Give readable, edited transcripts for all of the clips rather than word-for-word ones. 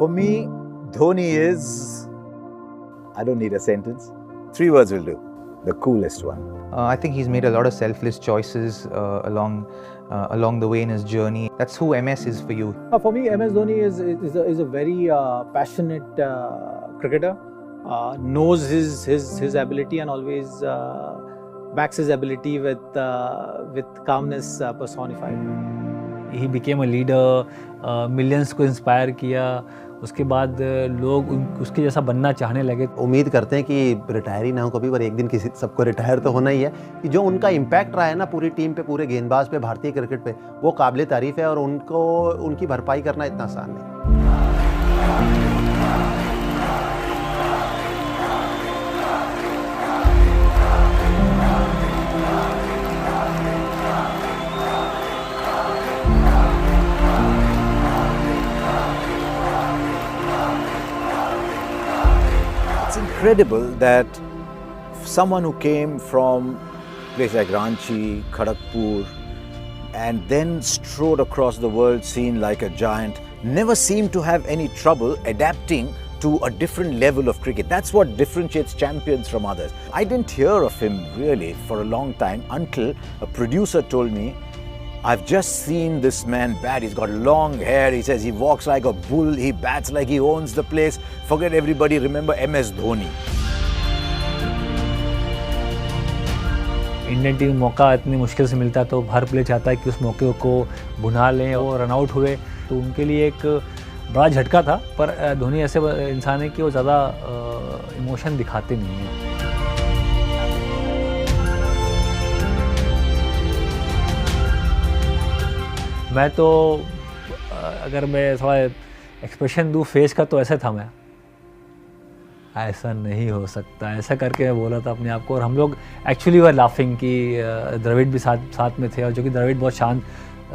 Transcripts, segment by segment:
For me, Dhoni is, I don't need a sentence, 3 words will do, the coolest one. I think he's made a lot of selfless choices along the way in his journey. That's who MS is for you. For me, MS Dhoni is a very passionate cricketer. Knows his ability and always backs his ability with calmness personified. He became a leader, millions को inspire किया. उसके बाद लोग उसके जैसा बनना चाहने लगे. उम्मीद करते हैं कि रिटायर ही ना हो कभी, पर एक दिन किसी सबको रिटायर तो होना ही है. कि जो उनका इम्पैक्ट रहा है ना पूरी टीम पे, पूरे गेंदबाज पे, भारतीय क्रिकेट पे, वो काबिल तारीफ है और उनकी भरपाई करना इतना आसान नहीं. It's incredible that someone who came from places like Ranchi, Kharagpur, and then strode across the world scene like a giant, never seemed to have any trouble adapting to a different level of cricket. That's what differentiates champions from others. I didn't hear of him really for a long time until a producer told me, I've just seen this man bat. He's got long hair. He says he walks like a bull. He bats like he owns the place. Forget everybody. Remember MS Dhoni. Indian team मौका इतनी मुश्किल से मिलता है तो हर player चाहता है कि उस मौके को भुना लें. और रन आउट हुए तो उनके लिए एक बड़ा झटका था. पर धोनी ऐसे इंसान है कि वो ज़्यादा इमोशन दिखाते नहीं हैं. मैं तो अगर मैं थोड़ा एक्सप्रेशन दूँ फेस का तो ऐसा था, मैं ऐसा नहीं हो सकता ऐसा करके मैं बोला था अपने आप को. और हम लोग एक्चुअली वर लाफिंग कि द्रविड़ भी साथ में थे, और जो कि द्रविड़ बहुत शांत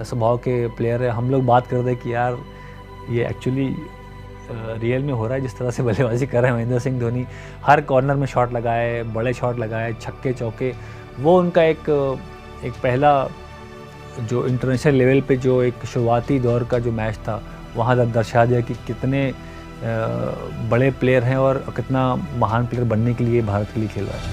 स्वभाव के प्लेयर है. हम लोग बात कर रहे कि यार ये एक्चुअली रियल में हो रहा है जिस तरह से बल्लेबाजी कर रहे हैं महेंद्र सिंह धोनी. हर कॉर्नर में शॉट लगाए, बड़े शॉट लगाए, छक्के चौके. वो उनका एक पहला जो इंटरनेशनल लेवल पे जो एक शुरुआती दौर का जो मैच था, वहाँ तक दर्शा दिया कि कितने बड़े प्लेयर हैं और कितना महान प्लेयर बनने के लिए भारत के लिए खेल रहा है.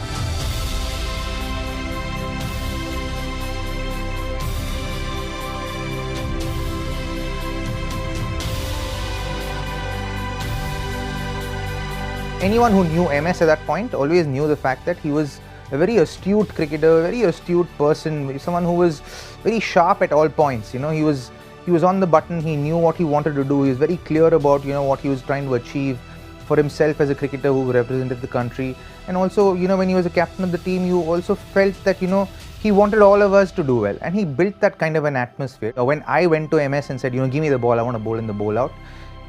Anyone who knew MS at that point always knew the fact that he was a very astute cricketer, a very astute person, someone who was very sharp at all points. You know, he was on the button. He knew what he wanted to do. He was very clear about what he was trying to achieve for himself as a cricketer who represented the country. And also, when he was a captain of the team, you also felt that he wanted all of us to do well, and he built that kind of an atmosphere. When I went to MS and said, give me the ball, I want to bowl in the bowl out,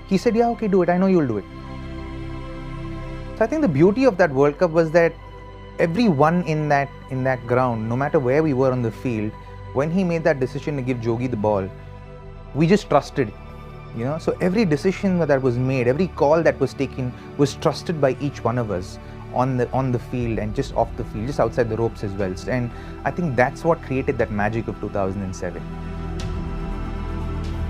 he said, yeah, okay, do it. I know you'll do it. So I think the beauty of that World Cup was that everyone in that ground, no matter where we were on the field, when he made that decision to give Jogi the ball, we just trusted. So every decision that was made, every call that was taken was trusted by each one of us on the field and just off the field, just outside the ropes as well. And I think that's what created that magic of 2007.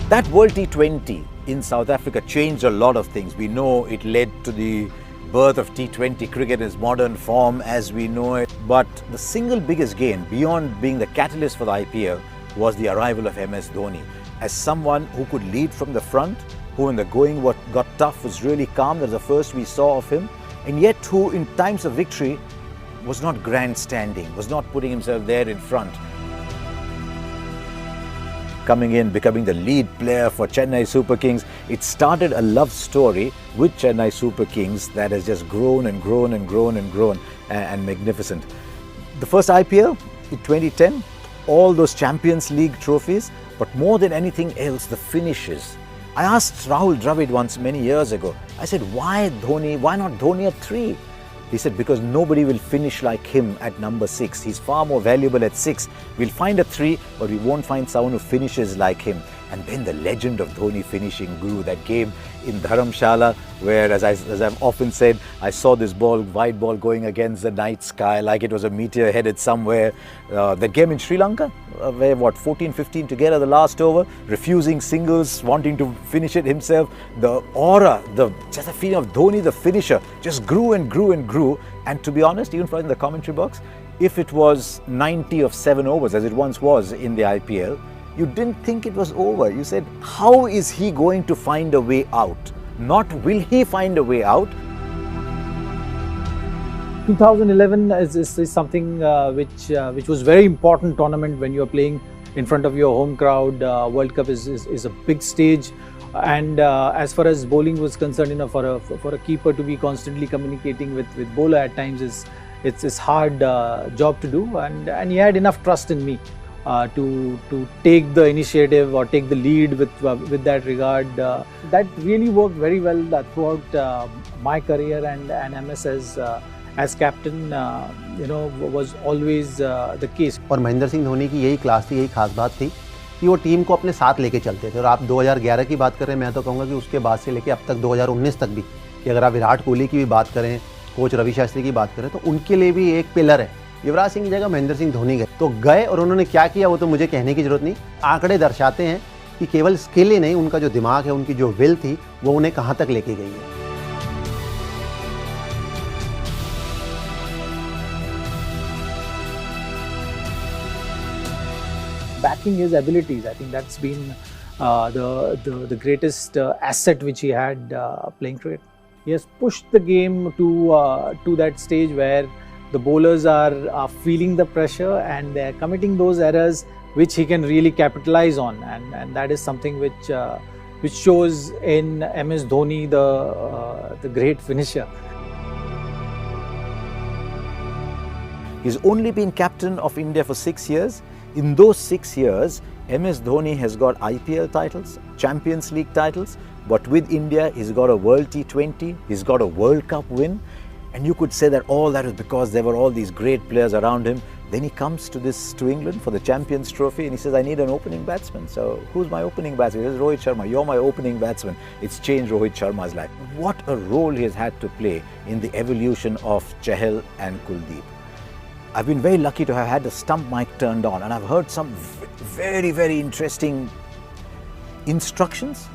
That World T20 in South Africa changed a lot of things. We know it led to the birth of T20 cricket in its modern form as we know it. But the single biggest gain, beyond being the catalyst for the IPL, was the arrival of MS Dhoni. As someone who could lead from the front, who when the going got tough was really calm. That was the first we saw of him. And yet who in times of victory was not grandstanding, was not putting himself there in front. Coming in, becoming the lead player for Chennai Super Kings. It started a love story with Chennai Super Kings that has just grown and grown and grown and grown and magnificent. The first IPL in 2010, all those Champions League trophies, but more than anything else, the finishes. I asked Rahul Dravid once many years ago, I said, why Dhoni, why not Dhoni at 3? He said, because nobody will finish like him at number 6. He's far more valuable at 6. We'll find a 3, but we won't find someone who finishes like him. And then the legend of Dhoni finishing grew. That game in Dharamshala, where, as I've often said, I saw this wide ball going against the night sky like it was a meteor headed somewhere. That game in Sri Lanka, where 14-15 together the last over, refusing singles, wanting to finish it himself. The aura, just the feeling of Dhoni, the finisher, just grew and grew and grew. And to be honest, even in the commentary box, if it was 90 of 7 overs, as it once was in the IPL, you didn't think it was over. You said, how is he going to find a way out? Not will he find a way out? 2011 is something which was very important tournament when you are playing in front of your home crowd. World Cup is a big stage, and as far as bowling was concerned, for a keeper to be constantly communicating with bowler at times it's hard job to do, and he had enough trust in me to take the initiative or take the lead with that regard. That really worked very well throughout my career, and MS as captain was always the case. और महेंद्र सिंह धोनी की यही class थी, यही खास बात थी कि वो टीम को अपने साथ लेके चलते थे। और आप 2011 की बात करें, मैं तो कहूँगा कि उसके बाद से लेके अब तक 2019 तक भी, कि अगर आप विराट कोहली की भी बात करें, कोच रवि शास्त्री की बात करें, तो उनके लिए भी एक पिलर है। युवराज सिंह की जगह महेंद्र सिंह धोनी गए, तो गए और उन्होंने क्या किया वो तो मुझे कहने की जरूरत नहीं। आंकड़े दर्शाते हैं कि केवल स्किल ही नहीं, उनका जो दिमाग है, उनकी जो विल थी, वो उन्हें कहाँ तक लेके गई है। Backing his abilities, I think that's been the greatest asset which he had playing cricket. He has pushed the game to that stage where the bowlers are feeling the pressure and they are committing those errors which he can really capitalize on, and that is something which shows in MS Dhoni, the great finisher. He's only been captain of India for 6 years. In those 6 years, MS Dhoni has got IPL titles, Champions League titles, but with India, he's got a World T20, he's got a World Cup win, and you could say that all that was because there were all these great players around him. Then he comes to England for the Champions Trophy, and he says, I need an opening batsman. So who's my opening batsman? He says, Rohit Sharma, you're my opening batsman. It's changed Rohit Sharma's life. What a role he has had to play in the evolution of Chahal and Kuldeep. I've been very lucky to have had the stump mic turned on, and I've heard some very, very interesting instructions.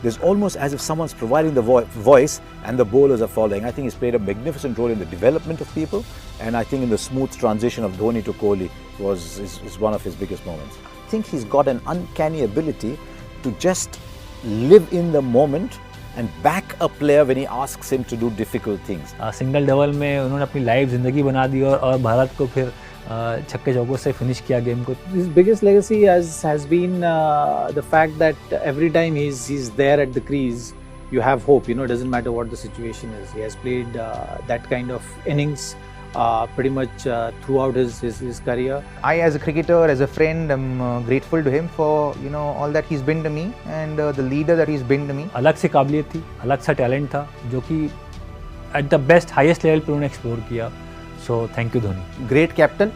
There's almost as if someone's providing the voice and the bowlers are following. I think he's played a magnificent role in the development of people, and I think in the smooth transition of Dhoni to Kohli is one of his biggest moments. I think he's got an uncanny ability to just live in the moment and back a player when he asks him to do difficult things. Single double में उन्होंने अपनी life ज़िंदगी बना दी और भारत को फिर छक्के चौकों से फिनिश किया गेम को. His biggest legacy has been the fact that every time he's there at the crease, you have hope. It doesn't matter what the situation is. He has played that kind of innings pretty much throughout his career. I, as a cricketer, as a friend, am grateful to him for all that he's been to me and the leader that he's been to me. अलग सी काबिलियत थी, अलग सा talent था, जो कि at the best highest level पे उन्होंने एक्सप्लोर किया. So thank you Dhoni. Great captain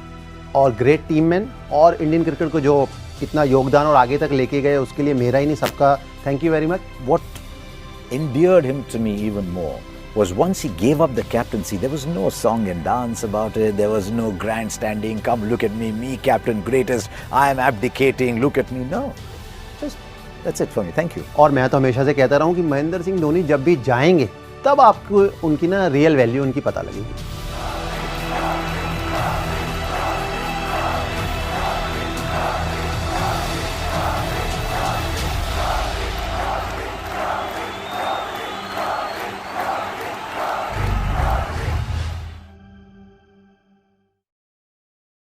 और ग्रेट टीम मैन, और इंडियन क्रिकेट को जो इतना योगदान और आगे तक लेके गए, उसके लिए मेरा ही नहीं सबका thank you very much. What endeared him to me even more was once he gave up the captaincy, there was no song and dance about it, there was no grandstanding, come look at me captain, greatest, I am abdicating, look at me. No, just that's it for me, thank you. और मैं तो हमेशा से कहता रहा हूँ कि महेंद्र सिंह धोनी जब भी जाएंगे, तब आपको उनकी रियल वैल्यू उनकी पता लगेगी.